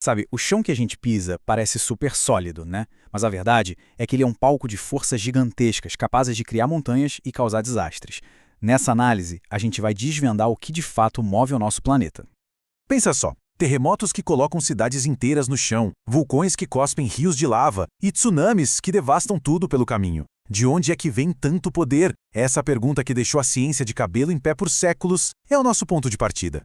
Sabe, o chão que a gente pisa parece super sólido, né? Mas a verdade é que ele é um palco de forças gigantescas, capazes de criar montanhas e causar desastres. Nessa análise, a gente vai desvendar o que de fato move o nosso planeta. Pensa só, terremotos que colocam cidades inteiras no chão, vulcões que cospem rios de lava e tsunamis que devastam tudo pelo caminho. De onde é que vem tanto poder? Essa pergunta que deixou a ciência de cabelo em pé por séculos é o nosso ponto de partida.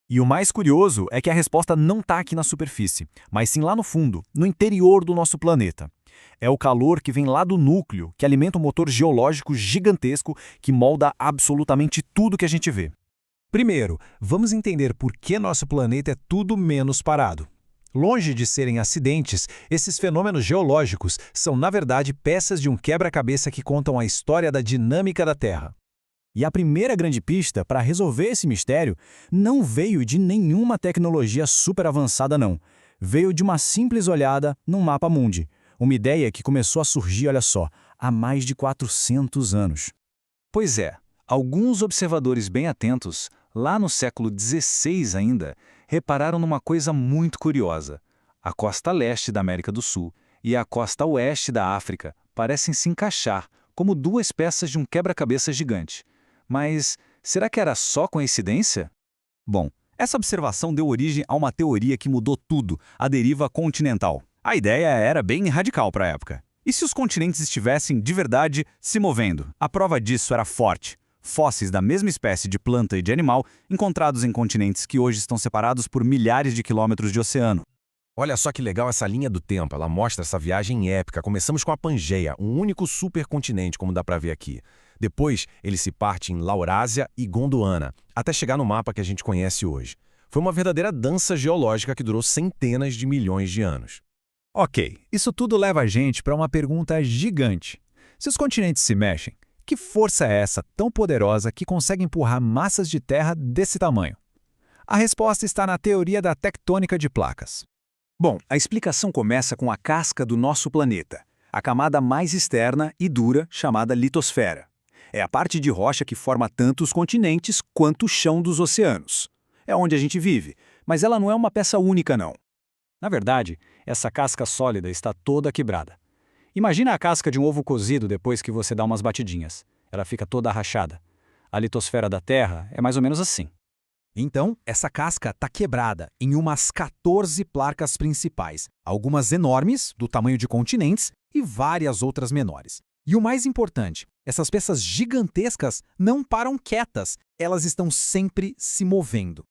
E o mais curioso é que a resposta não está aqui na superfície, mas sim lá no fundo, no interior do nosso planeta. É o calor que vem lá do núcleo, que alimenta um motor geológico gigantesco que molda absolutamente tudo que a gente vê. Primeiro, vamos entender por que nosso planeta é tudo menos parado. Longe de serem acidentes, esses fenômenos geológicos são, na verdade, peças de um quebra-cabeça que contam a história da dinâmica da Terra. E a primeira grande pista para resolver esse mistério não veio de nenhuma tecnologia super avançada, não. Veio de uma simples olhada num mapa mundi. Uma ideia que começou a surgir, olha só, há mais de 400 anos. Pois é, alguns observadores bem atentos, lá no século XVI ainda, repararam numa coisa muito curiosa. A costa leste da América do Sul e a costa oeste da África parecem se encaixar como duas peças de um quebra-cabeça gigante. Mas será que era só coincidência? Bom, essa observação deu origem a uma teoria que mudou tudo, a deriva continental. A ideia era bem radical para a época. E se os continentes estivessem, de verdade, se movendo? A prova disso era forte. Fósseis da mesma espécie de planta e de animal encontrados em continentes que hoje estão separados por milhares de quilômetros de oceano. Olha só que legal essa linha do tempo, ela mostra essa viagem épica. Começamos com a Pangeia, um único supercontinente, como dá para ver aqui. Depois, ele se parte em Laurásia e Gondwana, até chegar no mapa que a gente conhece hoje. Foi uma verdadeira dança geológica que durou centenas de milhões de anos. Ok, isso tudo leva a gente para uma pergunta gigante. Se os continentes se mexem, que força é essa tão poderosa que consegue empurrar massas de terra desse tamanho? A resposta está na teoria da tectônica de placas. Bom, a explicação começa com a casca do nosso planeta, a camada mais externa e dura chamada litosfera. É a parte de rocha que forma tanto os continentes quanto o chão dos oceanos. É onde a gente vive, mas ela não é uma peça única, não. Na verdade, essa casca sólida está toda quebrada. Imagina a casca de um ovo cozido depois que você dá umas batidinhas. Ela fica toda rachada. A litosfera da Terra é mais ou menos assim. Então, essa casca está quebrada em umas 14 placas principais, algumas enormes, do tamanho de continentes, e várias outras menores. E o mais importante, essas peças gigantescas não param quietas, elas estão sempre se movendo.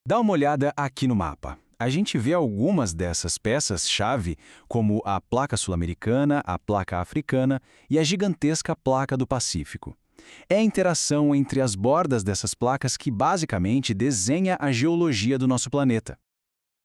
Dá uma olhada aqui no mapa. A gente vê algumas dessas peças-chave, como a placa sul-americana, a placa africana e a gigantesca placa do Pacífico. É a interação entre as bordas dessas placas que basicamente desenha a geologia do nosso planeta.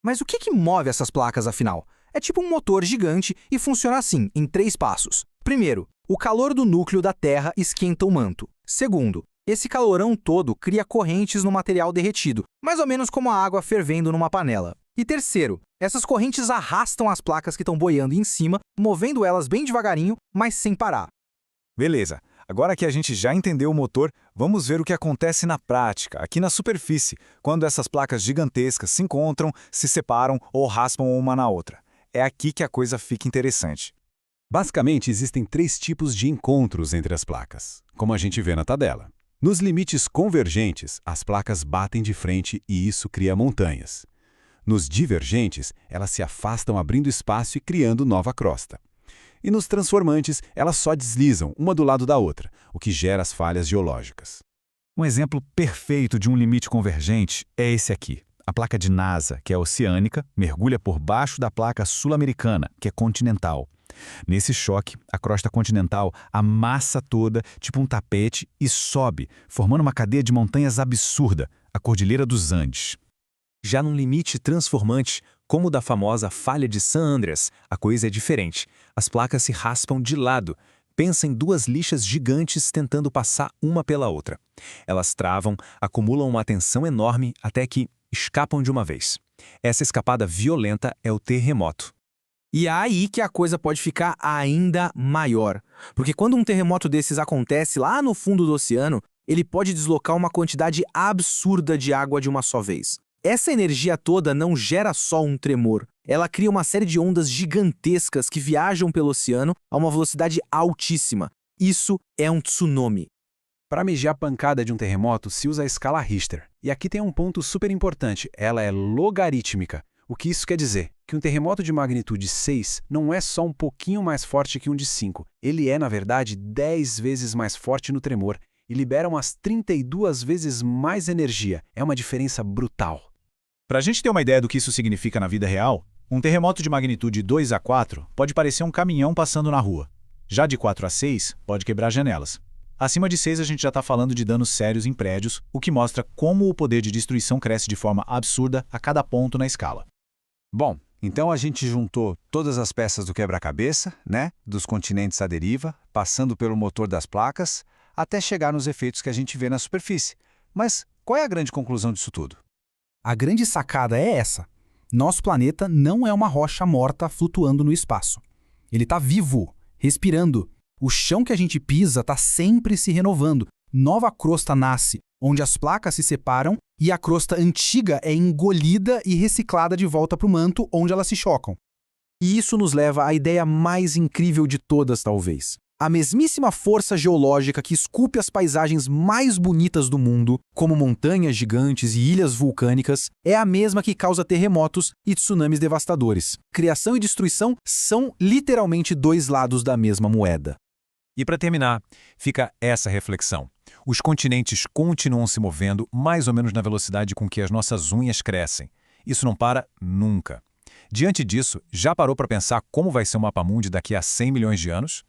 Mas o que move essas placas, afinal? É tipo um motor gigante e funciona assim, em 3 passos. Primeiro, o calor do núcleo da Terra esquenta o manto. Segundo, esse calorão todo cria correntes no material derretido, mais ou menos como a água fervendo numa panela. E terceiro, essas correntes arrastam as placas que estão boiando em cima, movendo elas bem devagarinho, mas sem parar. Beleza, agora que a gente já entendeu o motor, vamos ver o que acontece na prática, aqui na superfície, quando essas placas gigantescas se encontram, se separam ou raspam uma na outra. É aqui que a coisa fica interessante. Basicamente, existem 3 tipos de encontros entre as placas, como a gente vê na tabela. Nos limites convergentes, as placas batem de frente e isso cria montanhas. Nos divergentes, elas se afastam abrindo espaço e criando nova crosta. E nos transformantes, elas só deslizam uma do lado da outra, o que gera as falhas geológicas. Um exemplo perfeito de um limite convergente é esse aqui. A placa de NASA, que é oceânica, mergulha por baixo da placa sul-americana, que é continental. Nesse choque, a crosta continental amassa toda, tipo um tapete, e sobe, formando uma cadeia de montanhas absurda, a Cordilheira dos Andes. Já num limite transformante, como o da famosa falha de San Andreas, a coisa é diferente. As placas se raspam de lado. Pensa em 2 lixas gigantes tentando passar uma pela outra. Elas travam, acumulam uma tensão enorme até que escapam de uma vez. Essa escapada violenta é o terremoto. E é aí que a coisa pode ficar ainda maior. Porque quando um terremoto desses acontece lá no fundo do oceano, ele pode deslocar uma quantidade absurda de água de uma só vez. Essa energia toda não gera só um tremor. Ela cria uma série de ondas gigantescas que viajam pelo oceano a uma velocidade altíssima. Isso é um tsunami. Para medir a pancada de um terremoto, se usa a escala Richter. E aqui tem um ponto super importante, ela é logarítmica. O que isso quer dizer? Que um terremoto de magnitude 6 não é só um pouquinho mais forte que um de 5. Ele é, na verdade, 10 vezes mais forte no tremor e libera umas 32 vezes mais energia. É uma diferença brutal. Para a gente ter uma ideia do que isso significa na vida real, um terremoto de magnitude 2 a 4 pode parecer um caminhão passando na rua. Já de 4 a 6, pode quebrar janelas. Acima de 6, a gente já está falando de danos sérios em prédios, o que mostra como o poder de destruição cresce de forma absurda a cada ponto na escala. Bom, então a gente juntou todas as peças do quebra-cabeça, né? Dos continentes à deriva, passando pelo motor das placas, até chegar nos efeitos que a gente vê na superfície. Mas qual é a grande conclusão disso tudo? A grande sacada é essa. Nosso planeta não é uma rocha morta flutuando no espaço. Ele está vivo, respirando. O chão que a gente pisa está sempre se renovando. Nova crosta nasce, onde as placas se separam e a crosta antiga é engolida e reciclada de volta para o manto, onde elas se chocam. E isso nos leva à ideia mais incrível de todas, talvez. A mesmíssima força geológica que esculpe as paisagens mais bonitas do mundo, como montanhas gigantes e ilhas vulcânicas, é a mesma que causa terremotos e tsunamis devastadores. Criação e destruição são literalmente dois lados da mesma moeda. E para terminar, fica essa reflexão. Os continentes continuam se movendo mais ou menos na velocidade com que as nossas unhas crescem. Isso não para nunca. Diante disso, já parou para pensar como vai ser o mapa mundi daqui a 100 milhões de anos?